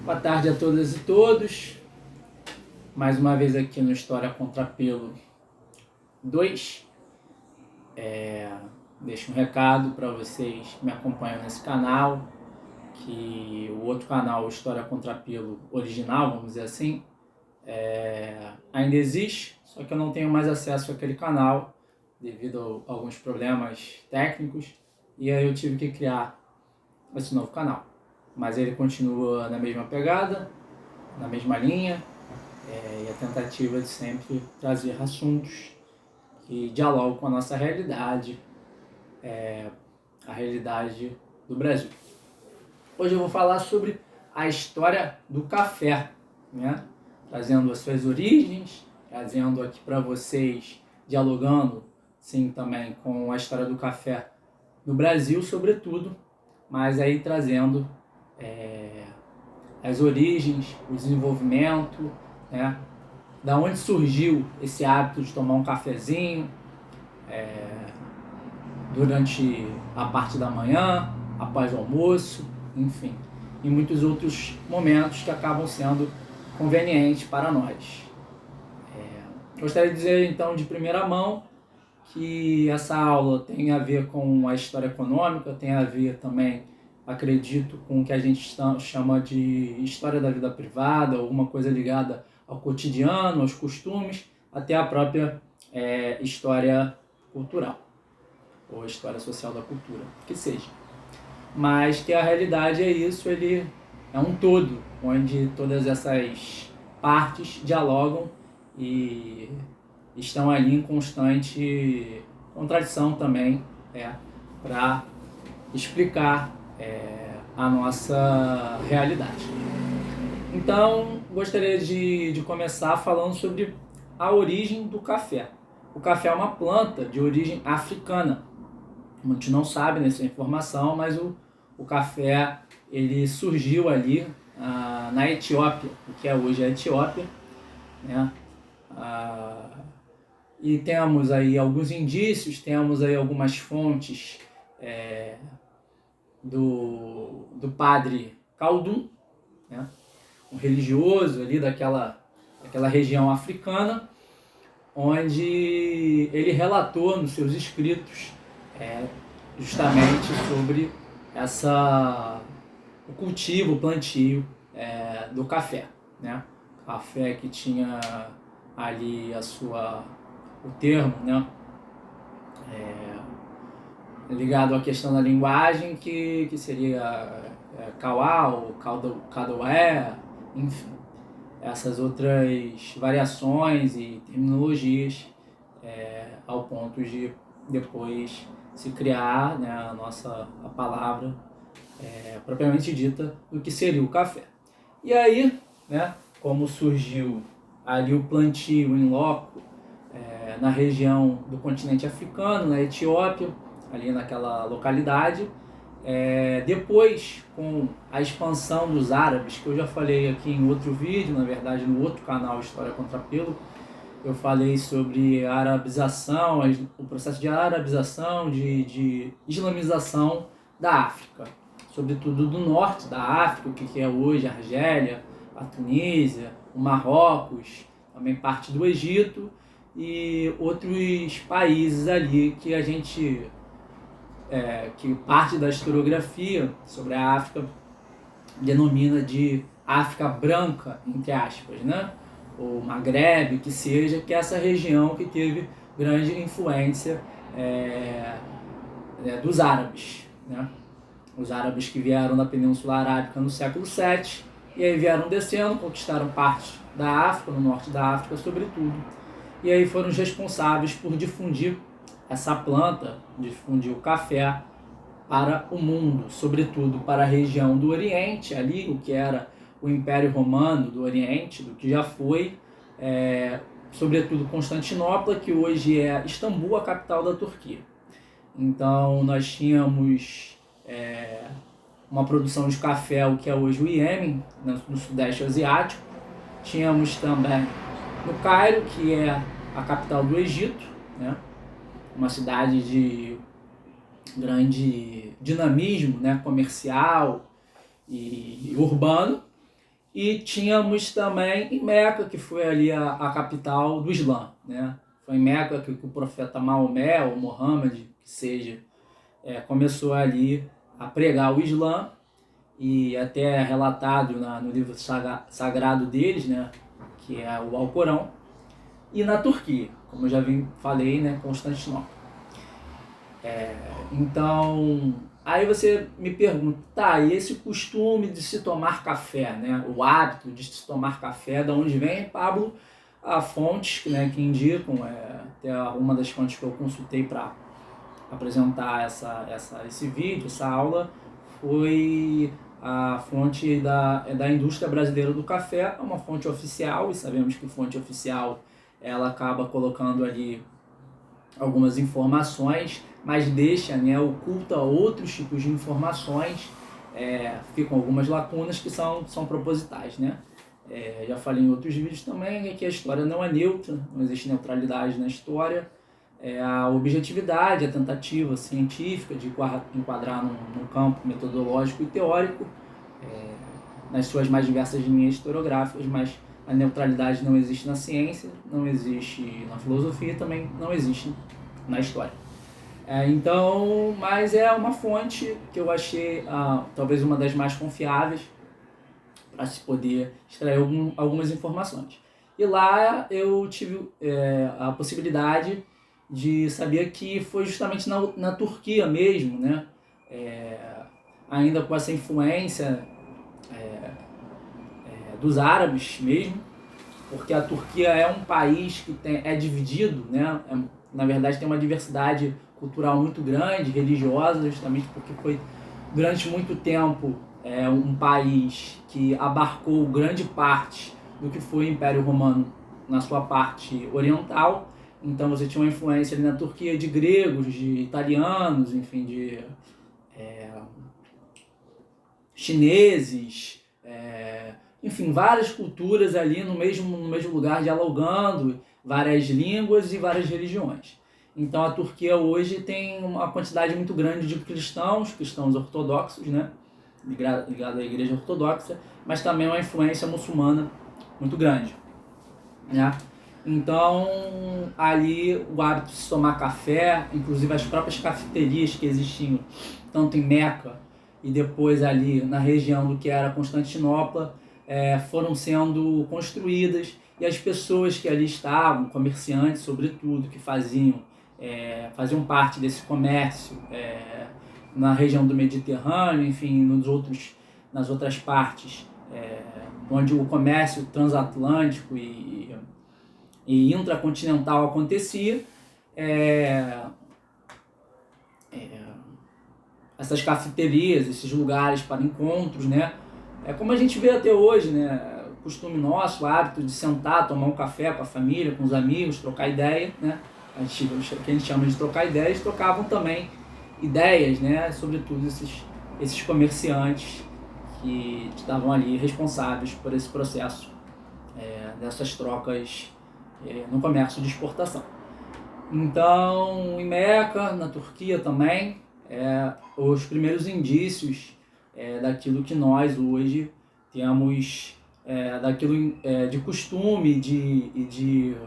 Boa tarde a todas e todos. Mais uma vez aqui no História Contrapelo 2. Deixo um recado para vocês que me acompanham nesse canal, que o outro canal, História Contrapelo original, vamos dizer assim, ainda existe, só que eu não tenho mais acesso àquele canal devido a alguns problemas técnicos, e aí eu tive que criar esse novo canal. Mas ele continua na mesma pegada, na mesma linha, e a tentativa de sempre trazer assuntos que dialogam com a nossa realidade, a realidade do Brasil. Hoje eu vou falar sobre a história do café, né? Trazendo as suas origens, trazendo aqui para vocês, dialogando sim também com a história do café no Brasil, sobretudo, mas aí trazendo as origens, o desenvolvimento, né? Da onde surgiu esse hábito de tomar um cafezinho durante a parte da manhã, após o almoço, enfim, e muitos outros momentos que acabam sendo convenientes para nós. Gostaria de dizer então de primeira mão que essa aula tem a ver com a história econômica, tem a ver também, acredito, com o que a gente chama de história da vida privada, alguma coisa ligada ao cotidiano, aos costumes, até a própria história cultural, ou história social da cultura, que seja. Mas que a realidade é isso, ele é um todo, onde todas essas partes dialogam e estão ali em constante contradição também, para explicar a nossa realidade. Então, gostaria de começar falando sobre a origem do café. O café é uma planta de origem africana. Muitos não sabem dessa informação, mas o café ele surgiu ali na Etiópia, o que é hoje a Etiópia, né? E temos aí alguns indícios, temos aí algumas fontes do padre Khaldun, né? Um religioso ali daquela região africana, onde ele relatou nos seus escritos justamente sobre o cultivo, o plantio do café, né? Café que tinha ali o termo, né? Ligado à questão da linguagem, que seria Kauá ou Kadoé, enfim, essas outras variações e terminologias, ao ponto de depois se criar, né, a palavra propriamente dita do que seria o café. E aí, né, como surgiu ali o plantio em loco na região do continente africano, na Etiópia, ali naquela localidade, depois com a expansão dos árabes, que eu já falei aqui em outro vídeo, na verdade no outro canal História Contrapelo, eu falei sobre a arabização, o processo de arabização, de islamização da África, sobretudo do norte da África, o que é hoje a Argélia, a Tunísia, o Marrocos, também parte do Egito e outros países ali que a gente, que parte da historiografia sobre a África denomina de África branca, entre aspas, né? Ou Maghreb, que seja, que é essa região que teve grande influência dos árabes, né? Os árabes que vieram da Península Arábica no século VII, e aí vieram descendo, conquistaram parte da África, no norte da África sobretudo, e aí foram os responsáveis por difundir essa planta, difundir o café para o mundo, sobretudo para a região do Oriente, ali o que era o Império Romano do Oriente, do que já foi, sobretudo Constantinopla, que hoje é Istambul, a capital da Turquia. Então nós tínhamos uma produção de café, o que é hoje o Iêmen, no Sudeste Asiático. Tínhamos também no Cairo, que é a capital do Egito, né? Uma cidade de grande dinamismo, né? Comercial e urbano. E tínhamos também em Meca, que foi ali a capital do Islã, né? Foi em Meca que o profeta Maomé, ou Mohammed, que seja, começou ali a pregar o Islã, e até é relatado no livro sagrado deles, né? Que é o Alcorão, e na Turquia, como eu já falei, né? Constantinopla. Então, aí você me pergunta, tá, e esse costume de se tomar café, né? O hábito de se tomar café, da onde vem, Pablo? A fontes, né, que indicam, até uma das fontes que eu consultei para apresentar esse vídeo, essa aula, foi a fonte da indústria brasileira do café, uma fonte oficial, e sabemos que fonte oficial ela acaba colocando ali algumas informações, mas deixa, né, oculta outros tipos de informações, ficam algumas lacunas que são propositais, né? Já falei em outros vídeos também que a história não é neutra, não existe neutralidade na história, a objetividade, a tentativa científica de enquadrar num campo metodológico e teórico, nas suas mais diversas linhas historiográficas, mas a neutralidade não existe na ciência, não existe na filosofia e também não existe na história. Então, mas é uma fonte que eu achei talvez uma das mais confiáveis para se poder extrair algumas informações. E lá eu tive a possibilidade de saber que foi justamente na Turquia mesmo, né? Ainda com essa influência dos árabes mesmo, porque a Turquia é um país que é dividido, né? Na verdade tem uma diversidade cultural muito grande, religiosa, justamente porque foi durante muito tempo um país que abarcou grande parte do que foi o Império Romano na sua parte oriental. Então você tinha uma influência ali na Turquia de gregos, de italianos, enfim, de chineses, enfim, várias culturas ali no mesmo lugar, dialogando, várias línguas e várias religiões. Então a Turquia hoje tem uma quantidade muito grande de cristãos ortodoxos, né? Ligado à igreja ortodoxa, mas também uma influência muçulmana muito grande, né? Então, ali o hábito de se tomar café, inclusive as próprias cafeterias que existiam, tanto em Meca e depois ali na região do que era Constantinopla, foram sendo construídas, e as pessoas que ali estavam, comerciantes sobretudo, que faziam parte desse comércio na região do Mediterrâneo, enfim, nas outras partes, onde o comércio transatlântico e intracontinental acontecia, essas cafeterias, esses lugares para encontros, né? Como a gente vê até hoje, né? O costume nosso, o hábito de sentar, tomar um café com a família, com os amigos, trocar ideia, né? O que a gente chama de trocar ideias, trocavam também ideias, né? Sobretudo esses comerciantes que estavam ali responsáveis por esse processo dessas trocas no comércio de exportação. Então, em Meca, na Turquia também, os primeiros indícios daquilo que nós hoje temos, daquilo de costume e que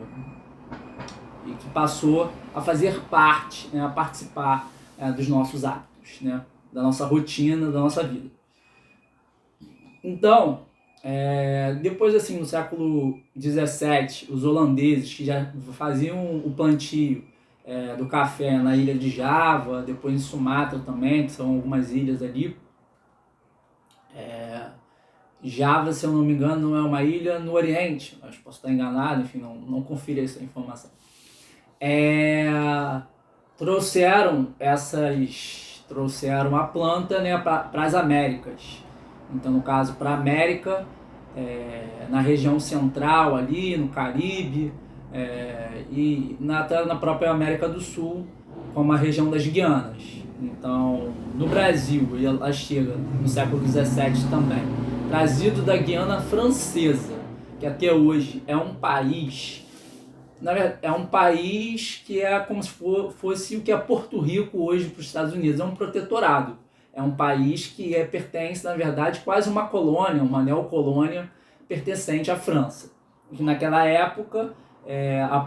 passou a fazer parte, né, a participar dos nossos hábitos, né, da nossa rotina, da nossa vida. Então, depois assim, no século XVII, os holandeses que já faziam o plantio do café na ilha de Java, depois em Sumatra também, que são algumas ilhas ali. Java, se eu não me engano, não é uma ilha no Oriente, mas posso estar enganado, enfim, não confira essa informação. Trouxeram a planta, né, para as Américas. Então, no caso, para a América, na região central ali, no Caribe, e até na própria América do Sul, como a região das Guianas. Então, no Brasil, ela chega no século XVII também, trazido da Guiana Francesa, que até hoje é um país, na verdade, é um país que é como se fosse o que é Porto Rico hoje para os Estados Unidos, é um protetorado. é um país que pertence, na verdade, quase uma colônia, uma neocolônia pertencente à França. E naquela época,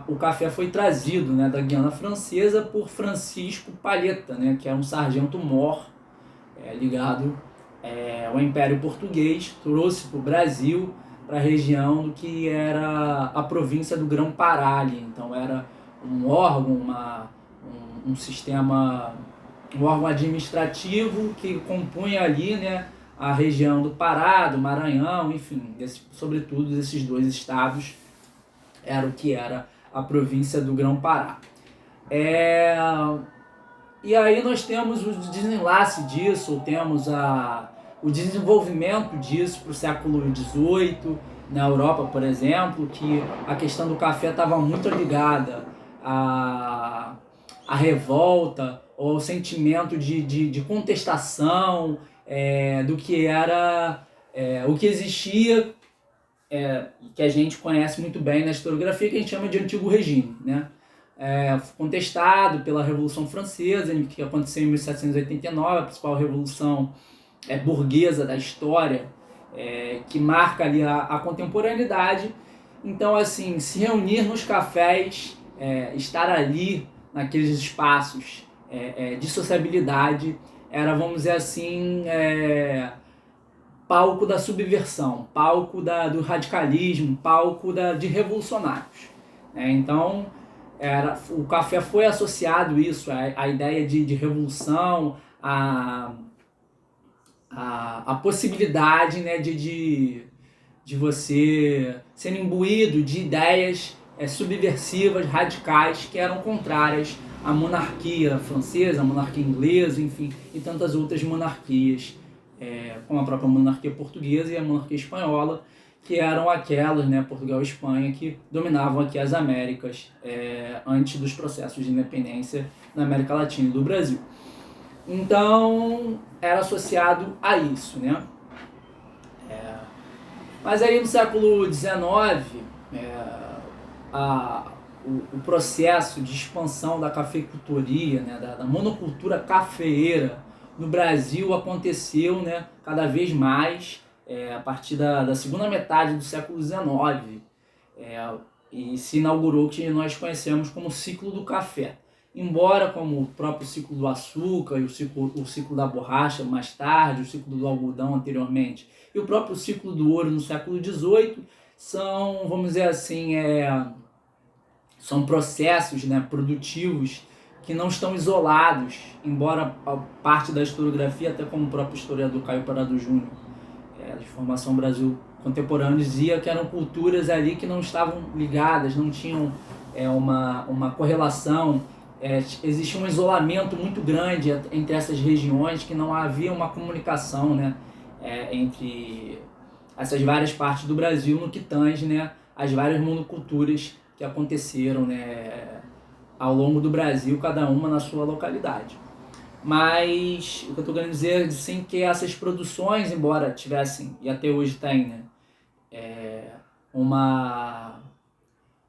o café foi trazido, né, da Guiana Francesa por Francisco Palheta, né, que é um sargento-mor ligado ao Império Português, trouxe para o Brasil, para a região do que era a província do Grão-Pará. Então era um órgão, um sistema, um órgão administrativo que compunha ali, né, a região do Pará, do Maranhão, enfim, sobretudo esses dois estados era o que era a província do Grão-Pará. E aí nós temos o desenlace disso, temos o desenvolvimento disso para o século XVIII, na Europa, por exemplo, que a questão do café estava muito ligada à revolta, ou ao sentimento de contestação do que era o que existia, que a gente conhece muito bem na historiografia, que a gente chama de Antigo Regime, né? Contestado pela Revolução Francesa, que aconteceu em 1789, a principal revolução burguesa da história, que marca ali a contemporaneidade. Então, assim, se reunir nos cafés, estar ali naqueles espaços de sociabilidade, era, vamos dizer assim, palco da subversão, palco do radicalismo, palco de revolucionários. Então, o café foi associado isso, a ideia de revolução, a possibilidade, né, de você ser imbuído de ideias subversivas, radicais, que eram contrárias à monarquia francesa, à monarquia inglesa, enfim, e tantas outras monarquias, como a própria monarquia portuguesa e a monarquia espanhola, que eram aquelas, né, Portugal e Espanha, que dominavam aqui as Américas antes dos processos de independência na América Latina e do Brasil. Então, era associado a isso, né? Mas aí no século XIX, o processo de expansão da cafeicultoria, né, da monocultura cafeeira no Brasil aconteceu, né, cada vez mais a partir da segunda metade do século XIX, e se inaugurou o que nós conhecemos como ciclo do café. Embora, como o próprio ciclo do açúcar e o ciclo da borracha mais tarde, o ciclo do algodão anteriormente, e o próprio ciclo do ouro no século XVIII, são, vamos dizer assim, são processos, né, produtivos que não estão isolados, embora a parte da historiografia, até como o próprio historiador Caio Parado Júnior, de Formação Brasil Contemporâneo, dizia que eram culturas ali que não estavam ligadas, não tinham uma correlação, existia um isolamento muito grande entre essas regiões, que não havia uma comunicação, né, entre essas várias partes do Brasil no que tange, né, as várias monoculturas que aconteceram, né, ao longo do Brasil, cada uma na sua localidade. Mas o que eu estou querendo dizer é sim, que essas produções, embora tivessem, e até hoje tem, né,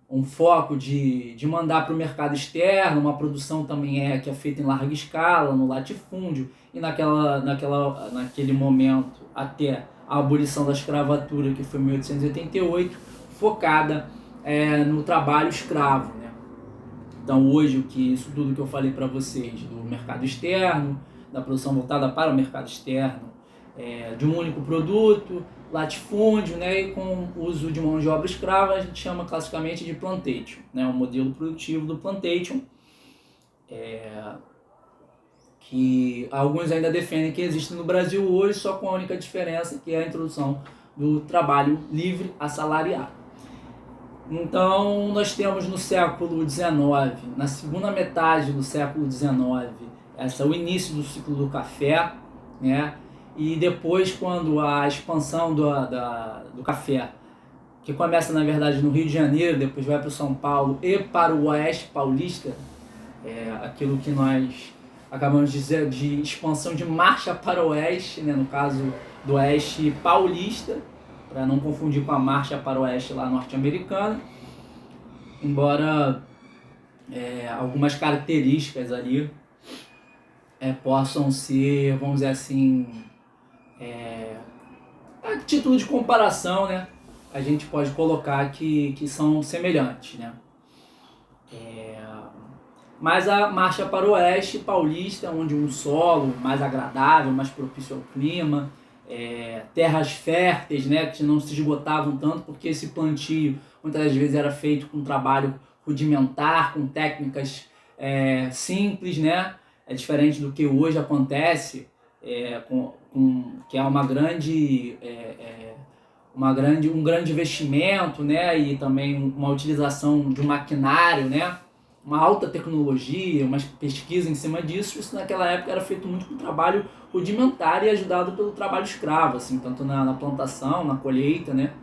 um foco de mandar para o mercado externo, uma produção também que é feita em larga escala, no latifúndio, e naquele momento, até a abolição da escravatura, que foi em 1888, focada no trabalho escravo, né? Então hoje, isso tudo que eu falei para vocês, do mercado externo, da produção voltada para o mercado externo, de um único produto, latifúndio, né, e com o uso de mão de obra escrava, a gente chama classicamente de plantation, né, o modelo produtivo do plantation, que alguns ainda defendem que existe no Brasil hoje, só com a única diferença que é a introdução do trabalho livre assalariado. Então, nós temos no século XIX, na segunda metade do século XIX, o início do ciclo do café, né? E depois, quando a expansão do café, que começa, na verdade, no Rio de Janeiro, depois vai para o São Paulo e para o Oeste Paulista, aquilo que nós acabamos de dizer de expansão de marcha para o Oeste, né? No caso do Oeste Paulista, para não confundir com a marcha para o Oeste lá norte-americana, embora algumas características ali possam ser, vamos dizer assim, a título de comparação, né? A gente pode colocar que são semelhantes, né? Mas a marcha para o oeste paulista, onde um solo mais agradável, mais propício ao clima, terras férteis, né, que não se esgotavam tanto, porque esse plantio muitas vezes era feito com trabalho rudimentar, com técnicas simples, né? É diferente do que hoje acontece, que é um grande investimento, né? E também uma utilização de um maquinário, né? Uma alta tecnologia, uma pesquisa em cima disso. Isso naquela época era feito muito com trabalho rudimentar e ajudado pelo trabalho escravo, assim, tanto na plantação, na colheita, né?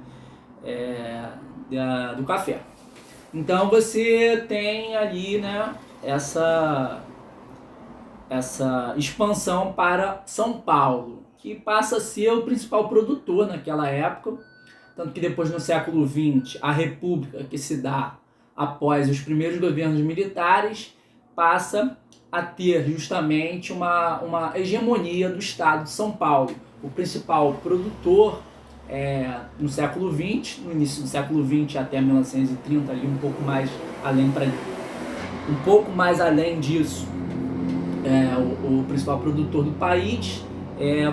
Do café. Então você tem ali, né, essa expansão para São Paulo, que passa a ser o principal produtor naquela época, tanto que depois no século XX a república que se dá após os primeiros governos militares passa a ter justamente uma hegemonia do estado de São Paulo. O principal produtor no século XX, no início do século XX até 1930, ali um pouco mais além disso, o principal produtor do país,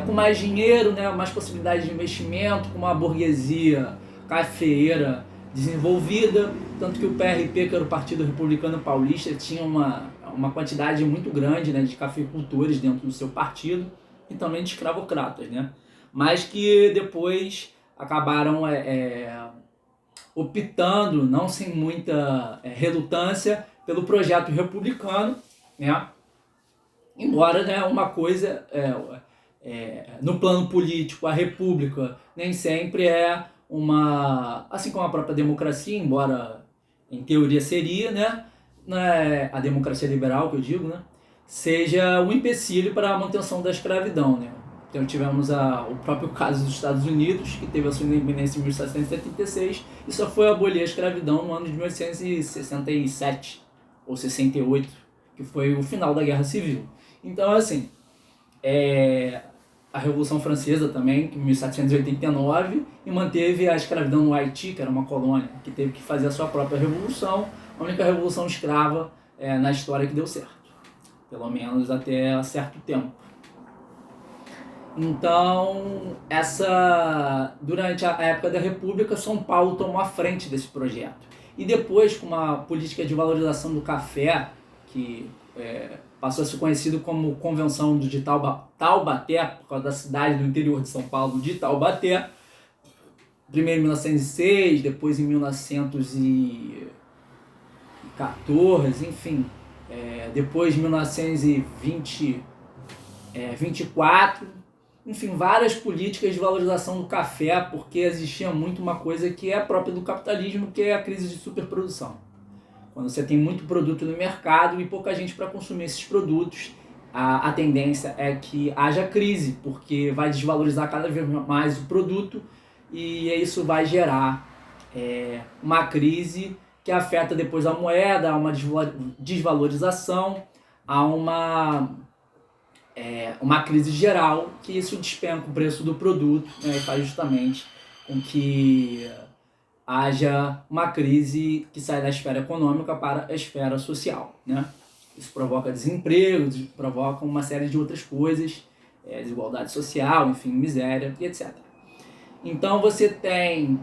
com mais dinheiro, né, mais possibilidades de investimento, com uma burguesia cafeeira desenvolvida, tanto que o PRP, que era o Partido Republicano Paulista, tinha uma quantidade muito grande, né, de cafeicultores dentro do seu partido e também de escravocratas, né, mas que depois acabaram optando, não sem muita relutância, pelo projeto republicano, né, embora, né, uma coisa, no plano político, a república nem sempre é assim como a própria democracia, embora em teoria seria, né, a democracia liberal, que eu digo, né, seja um empecilho para a manutenção da escravidão, né. Então tivemos o próprio caso dos Estados Unidos, que teve a sua independência em 1776 e só foi abolir a escravidão no ano de 1867 ou 68, que foi o final da Guerra Civil. Então, assim, a Revolução Francesa também, em 1789, e manteve a escravidão no Haiti, que era uma colônia, que teve que fazer a sua própria revolução, a única revolução escrava na história que deu certo, pelo menos até certo tempo. Então, durante a época da República, São Paulo tomou a frente desse projeto. E depois, com uma política de valorização do café, que passou a ser conhecido como Convenção de Taubaté, por causa da cidade do interior de São Paulo, de Taubaté, primeiro em 1906, depois em 1914, enfim, depois em 1924, enfim, várias políticas de valorização do café, porque existia muito uma coisa que é própria do capitalismo, que é a crise de superprodução. Quando você tem muito produto no mercado e pouca gente para consumir esses produtos, a tendência é que haja crise, porque vai desvalorizar cada vez mais o produto e isso vai gerar uma crise que afeta depois a moeda, a uma desvalorização, a uma crise geral, que isso despenca o preço do produto, né, e faz justamente com que haja uma crise que sai da esfera econômica para a esfera social, né? Isso provoca desemprego, provoca uma série de outras coisas, desigualdade social, enfim, miséria e etc. Então você tem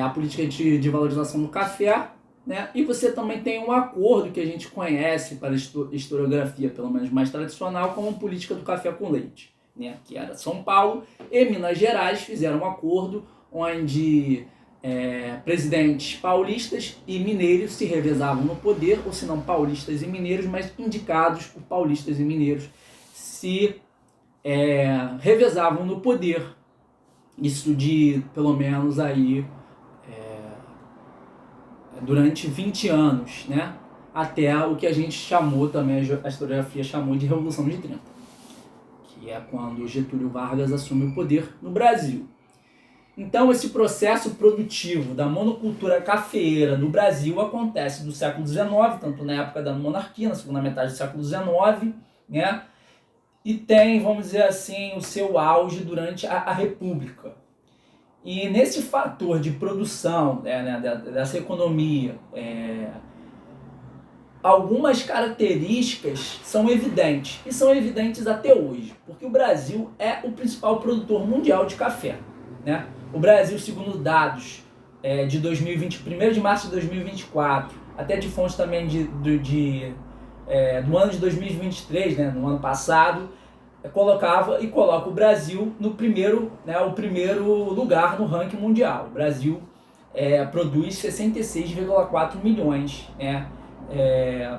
a política de valorização do café, né? E você também tem um acordo que a gente conhece para a historiografia, pelo menos mais tradicional, como política do café com leite, né? Que era São Paulo e Minas Gerais fizeram um acordo onde presidentes paulistas e mineiros se revezavam no poder, ou se não paulistas e mineiros, mas indicados por paulistas e mineiros, se revezavam no poder. Isso de pelo menos aí durante 20 anos, né? Até o que a gente chamou também, a historiografia chamou de Revolução de 30, que é quando Getúlio Vargas assume o poder no Brasil. Então, esse processo produtivo da monocultura cafeeira no Brasil acontece do século XIX, tanto na época da monarquia, na segunda metade do século XIX, né? e tem, vamos dizer assim, o seu auge durante a República. E nesse fator de produção, né, dessa economia, algumas características são evidentes, e são evidentes até hoje, porque o Brasil é o principal produtor mundial de café, né? O Brasil, segundo dados de 2020, 1º de março de 2024, até de fontes também do ano de 2023, né, no ano passado, colocava e coloca o Brasil no primeiro, né, o primeiro lugar no ranking mundial. O Brasil produz 66,4 milhões, né? É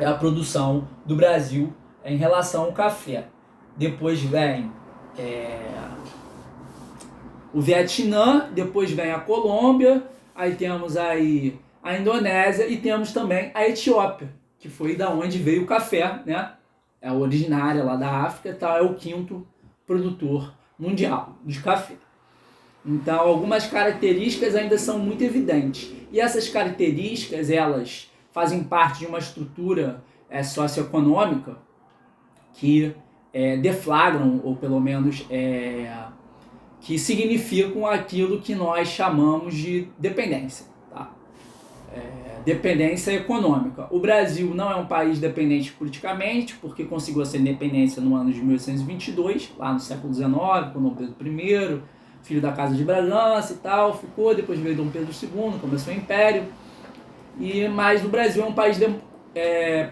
a produção do Brasil em relação ao café. Depois vem o Vietnã, depois vem a Colômbia, aí temos aí a Indonésia e temos também a Etiópia, que foi da onde veio o café, né? É originária lá da África, tá? É o 5º produtor mundial de café. Então, algumas características ainda são muito evidentes. E essas características, elas fazem parte de uma estrutura socioeconômica que deflagram, ou pelo menos que significam aquilo que nós chamamos de dependência. Tá? Dependência econômica. O Brasil não é um país dependente politicamente, porque conseguiu essa independência no ano de 1822, lá no século XIX, com Dom Pedro I, filho da Casa de Bragança e tal, ficou, depois veio Dom Pedro II, começou o Império, mas o Brasil é um país,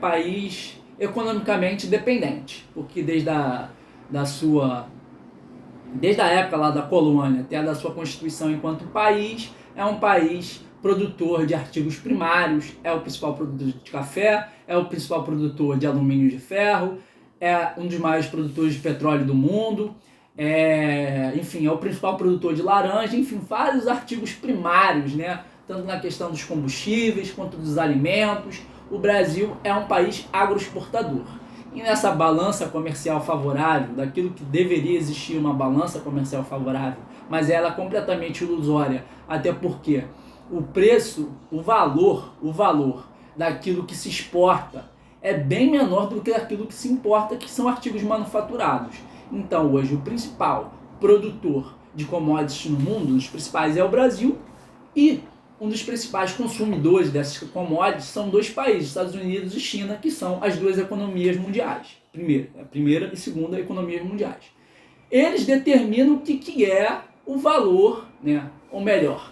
país economicamente dependente, porque desde a época lá da colônia até a da sua constituição enquanto país, é um país produtor de artigos primários, é o principal produtor de café, é o principal produtor de alumínio e de ferro, é um dos maiores produtores de petróleo do mundo, enfim, é o principal produtor de laranja, enfim, vários artigos primários, né? Tanto na questão dos combustíveis quanto dos alimentos. O Brasil é um país agroexportador. E nessa balança comercial favorável, daquilo que deveria existir uma balança comercial favorável, mas ela é completamente ilusória, até porque o preço, o valor daquilo que se exporta é bem menor do que aquilo que se importa, que são artigos manufaturados. Então, hoje, o principal produtor de commodities no mundo, um dos principais é o Brasil, e um dos principais consumidores dessas commodities são dois países, Estados Unidos e China, que são as duas economias mundiais. A primeira e segunda economias mundiais. Eles determinam o que é o valor, né? Ou melhor,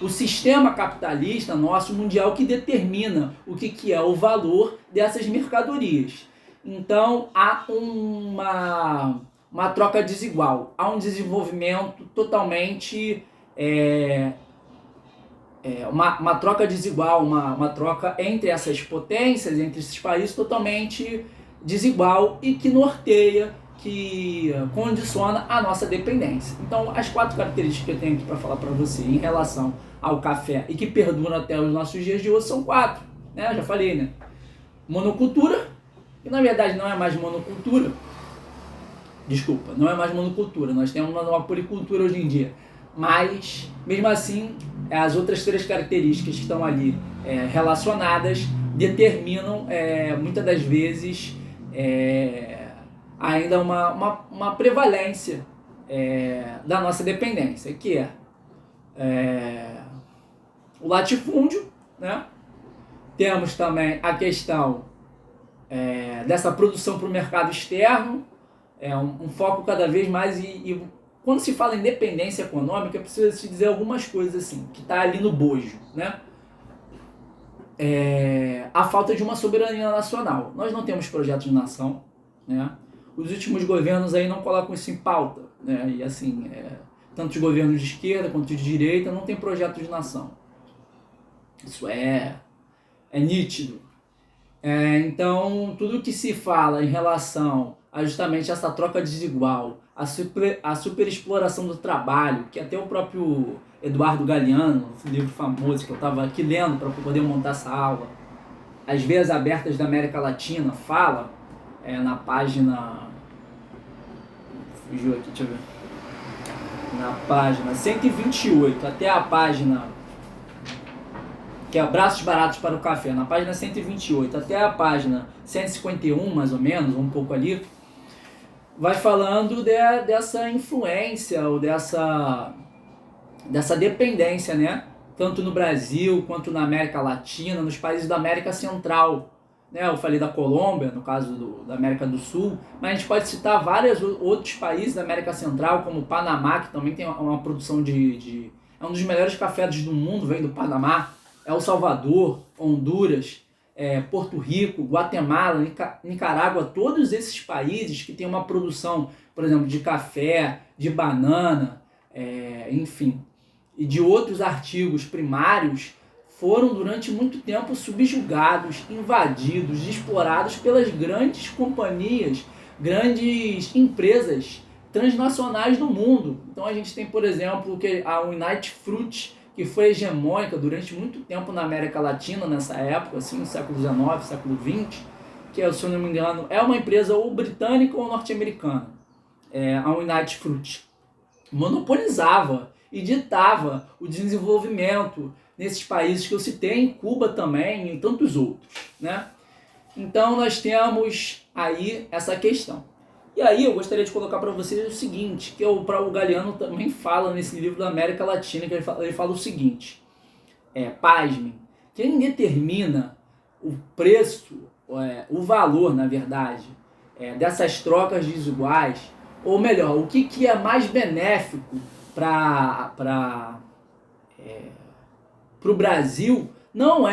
o sistema capitalista nosso mundial que determina o que é o valor dessas mercadorias. Então, há uma troca desigual, há um desenvolvimento totalmente... uma troca desigual, uma troca entre essas potências, entre esses países totalmente desigual e que norteia, que condiciona a nossa dependência. Então, as 4 características que eu tenho aqui para falar para você em relação ao café e que perduram até os nossos dias de hoje são 4, né? Eu já falei, né? Monocultura, que na verdade não é mais monocultura. Desculpa, não é mais monocultura, nós temos uma policultura hoje em dia. Mas, mesmo assim, as outras 3 características que estão ali relacionadas determinam, muitas das vezes, ainda uma prevalência da nossa dependência, que é o latifúndio, né? Temos também a questão dessa produção para o mercado externo, um foco cada vez mais e quando se fala em independência econômica, precisa se dizer algumas coisas assim, que está ali no bojo, né? A falta de uma soberania nacional. Nós não temos projeto de nação, né? Os últimos governos aí não colocam isso em pauta, né? E assim, tanto os governos de esquerda quanto de direita não tem projeto de nação. Isso é nítido. Então, tudo que se fala em relação a justamente essa troca desigual, a superexploração do trabalho, que até o próprio Eduardo Galeano, um livro famoso que eu estava aqui lendo para poder montar essa aula, As Veias Abertas da América Latina, fala na página... Fugiu aqui, deixa eu ver. Na página 128 até a página que é Braços Baratos para o Café, na página 128 até a página 151, mais ou menos, um pouco ali, vai falando dessa influência ou dessa dependência, né? Tanto no Brasil quanto na América Latina, nos países da América Central. Né? Eu falei da Colômbia, no caso da América do Sul, mas a gente pode citar vários outros países da América Central, como o Panamá, que também tem uma produção é um dos melhores cafés do mundo, vem do Panamá. El Salvador, Honduras, Porto Rico, Guatemala, Nicarágua, todos esses países que têm uma produção, por exemplo, de café, de banana, enfim, e de outros artigos primários, foram durante muito tempo subjugados, invadidos, explorados pelas grandes companhias, grandes empresas transnacionais do mundo. Então a gente tem, por exemplo, a United Fruit, que foi hegemônica durante muito tempo na América Latina, nessa época, assim, no século XIX, século XX, que, se eu não me engano, é uma empresa ou britânica ou norte-americana, a United Fruit. Monopolizava e ditava o desenvolvimento nesses países que eu citei, em Cuba também e em tantos outros, né? Então nós temos aí essa questão. E aí eu gostaria de colocar para vocês o seguinte, que o Galeano também fala nesse livro da América Latina, que ele fala o seguinte, pasmem, quem determina o preço, o valor, na verdade, dessas trocas desiguais, ou melhor, o que é mais benéfico para o Brasil, não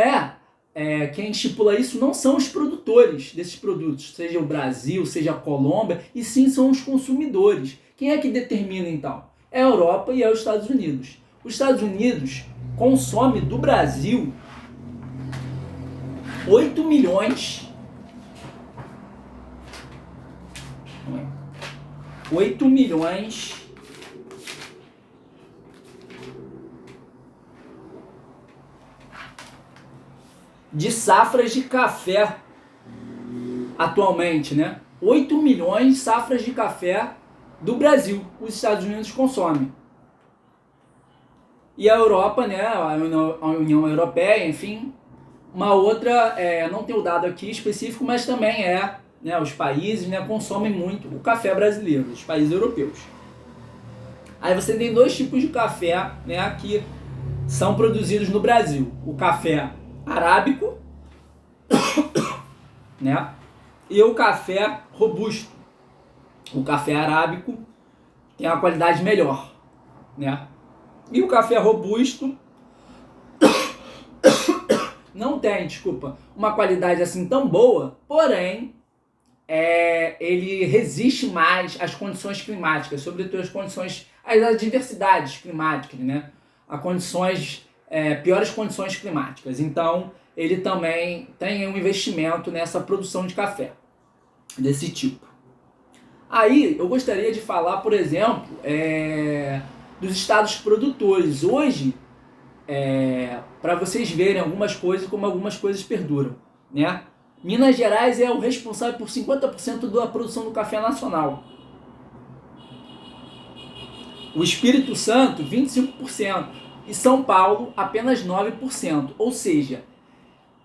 quem estipula isso não são os produtores desses produtos, seja o Brasil, seja a Colômbia, e sim são os consumidores. Quem é que determina então? É a Europa e é os Estados Unidos. Os Estados Unidos consome do Brasil 8 milhões de safras de café atualmente, né? 8 milhões de safras de café do Brasil, os Estados Unidos consomem. E a Europa, né, a União Europeia, enfim, uma outra, não tem o dado aqui específico, mas também né, os países, né, consomem muito o café brasileiro, os países europeus. Aí você tem dois tipos de café, né, que são produzidos no Brasil. O café arábico, né, e o café robusto. O café arábico tem uma qualidade melhor, né? E o café robusto não tem, uma qualidade assim tão boa, porém ele resiste mais às condições climáticas, sobretudo às adversidades climáticas, né? A piores condições climáticas. Então, ele também tem um investimento nessa produção de café desse tipo. Aí, eu gostaria de falar, por exemplo, dos estados produtores. Hoje, para vocês verem algumas coisas, como algumas coisas perduram, né? Minas Gerais é o responsável por 50% da produção do café nacional. O Espírito Santo, 25%. E São Paulo, apenas 9%. Ou seja,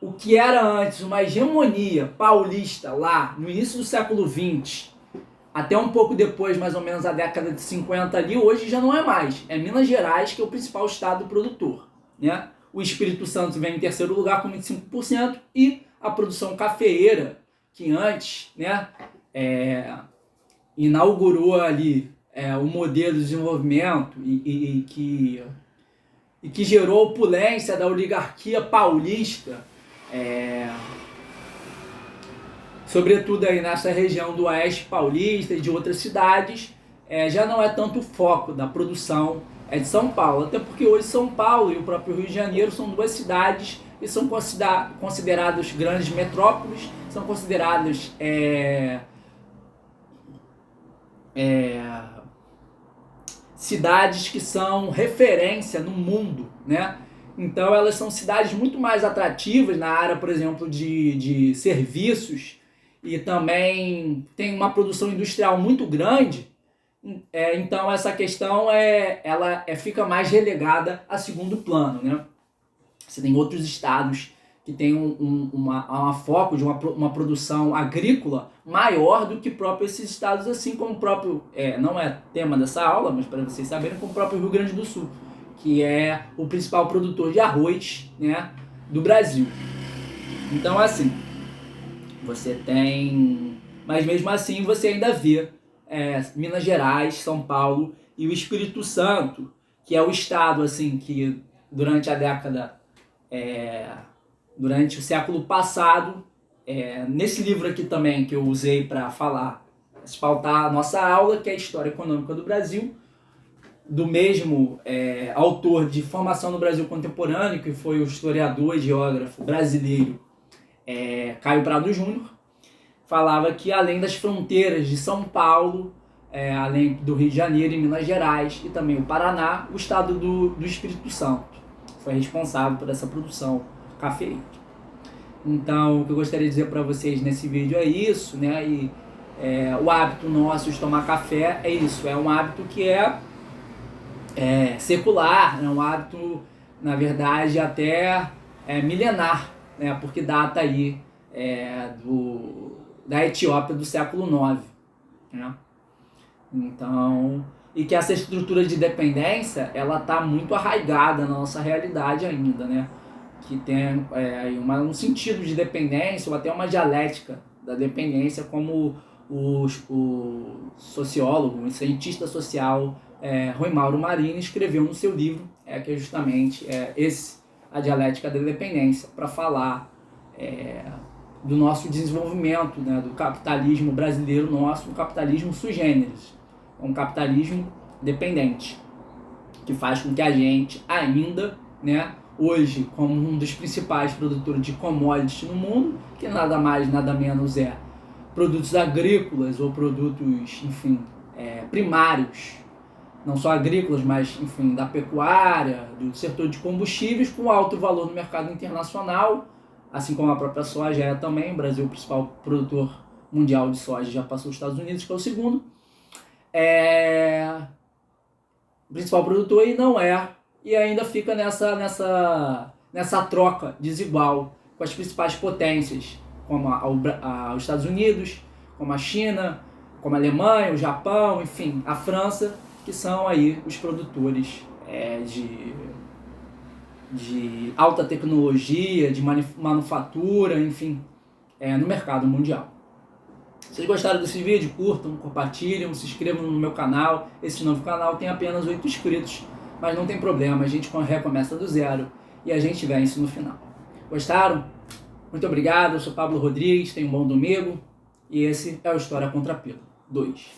o que era antes uma hegemonia paulista lá no início do século XX, até um pouco depois, mais ou menos a década de 50 ali, hoje já não é mais. É Minas Gerais que é o principal estado produtor, né? O Espírito Santo vem em terceiro lugar com 25% e a produção cafeeira, que antes, né, inaugurou ali o modelo de desenvolvimento e que gerou a opulência da oligarquia paulista, sobretudo aí nessa região do Oeste Paulista e de outras cidades, já não é tanto o foco da produção de São Paulo, até porque hoje São Paulo e o próprio Rio de Janeiro são duas cidades que são consideradas grandes metrópoles, são consideradas cidades que são referência no mundo, né? Então elas são cidades muito mais atrativas na área, por exemplo, de serviços, e também tem uma produção industrial muito grande. Então essa questão ela fica mais relegada a segundo plano, né? Você tem outros estados que têm uma foco de uma produção agrícola maior do que próprios esses estados, assim como o próprio, não é tema dessa aula, mas para vocês saberem, como o próprio Rio Grande do Sul, que é o principal produtor de arroz, né, do Brasil. Então, assim, você tem... Mas mesmo assim você ainda vê Minas Gerais, São Paulo e o Espírito Santo, que é o estado assim que durante a década... durante o século passado, nesse livro aqui também que eu usei para falar, pautar a nossa aula, que é a História Econômica do Brasil, do mesmo autor de Formação no Brasil Contemporâneo, que foi o historiador e geógrafo brasileiro Caio Prado Júnior, falava que além das fronteiras de São Paulo, além do Rio de Janeiro e Minas Gerais, e também o Paraná, o estado do Espírito Santo foi responsável por essa produção cafeína. Então, o que eu gostaria de dizer para vocês nesse vídeo é isso, né? E o hábito nosso de tomar café é isso, é um hábito que é secular, é um hábito, na verdade, até milenar, né? Porque data aí da Etiópia do século IX, né? Então, e que essa estrutura de dependência, ela está muito arraigada na nossa realidade ainda, né? Que tem um sentido de dependência ou até uma dialética da dependência, como o sociólogo, o cientista social Rui Mauro Marini escreveu no seu livro, que é justamente a dialética da dependência, para falar do nosso desenvolvimento, né, do capitalismo brasileiro nosso, um capitalismo sui generis, um capitalismo dependente, que faz com que a gente ainda, né, hoje, como um dos principais produtores de commodities no mundo, que nada mais, nada menos produtos agrícolas ou produtos, enfim, primários, não só agrícolas, mas, enfim, da pecuária, do setor de combustíveis, com alto valor no mercado internacional, assim como a própria soja também. O Brasil é o principal produtor mundial de soja, já passou os Estados Unidos, que é o segundo. O principal produtor e não e ainda fica nessa troca desigual com as principais potências, como os Estados Unidos, como a China, como a Alemanha, o Japão, enfim, a França, que são aí os produtores de alta tecnologia, de manufatura, enfim, no mercado mundial. Se vocês gostaram desse vídeo, curtam, compartilhem, se inscrevam no meu canal. Esse novo canal tem apenas 8 inscritos, mas não tem problema, a gente recomeça do zero e a gente vence no final. Gostaram? Muito obrigado, eu sou Pablo Rodrigues, tenham um bom domingo e esse é o História Contra Pílula 2.